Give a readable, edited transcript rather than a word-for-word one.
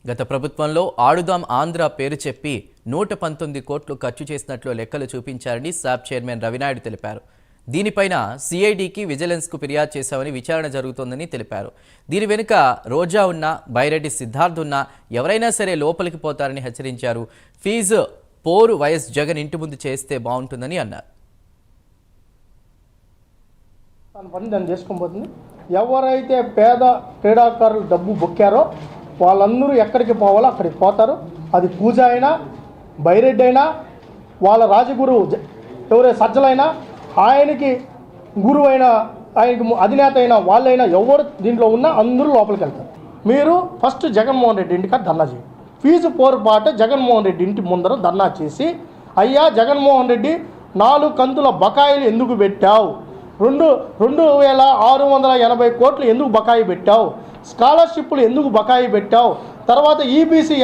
గత ప్రభుత్వంలో ఆడుదాం ఆంధ్ర పేరు చెప్పి 119 కోట్లు ఖర్చు చేసినట్లు లెక్కలు చూపించారని సాబ్ చైర్మన్ రవినాయుడు తెలిపారు. దీనిపైన సిఐడికి విజిలెన్స్కు ఫిర్యాదు చేశామని విచారణ జరుగుతోందని తెలిపారు. దీని వెనుక రోజా ఉన్నా, బైరెడ్డి సిద్ధార్థ్ ఉన్నా ఎవరైనా సరే లోపలికి పోతారని హెచ్చరించారు. ఫీజు పోరు వైఎస్ జగన్ ఇంటి ముందు చేస్తే బాగుంటుందని అన్నారు. ఎవరైతే పేద క్రీడాకారులు డబ్బు బొక్కారో వాళ్ళందరూ ఎక్కడికి పోవాలో అక్కడికి పోతారు. అది పూజ అయినా, బైరెడ్డి అయినా, వాళ్ళ రాజగురువు ఎవరైనా సజ్జలైనా, ఆయనకి గురువు అయినా, ఆయనకి అధినేత అయినా, వాళ్ళైనా ఎవరు దీంట్లో ఉన్నా అందరూ లోపలికి వెళ్తారు. మీరు ఫస్ట్ జగన్మోహన్ రెడ్డి ఇంటికి ధర్నా చేయండి. ఫీజు పోరుపాటు జగన్మోహన్ రెడ్డి ఇంటి ముందర ధర్నా చేసి, అయ్యా జగన్మోహన్ రెడ్డి 4 కంతుల బకాయిలు ఎందుకు పెట్టావు, 2680 కోట్లు ఎందుకు బకాయి పెట్టావు, స్కాలర్షిప్లు ఎందుకు బకాయి పెట్టావు, తర్వాత ఈబీసీ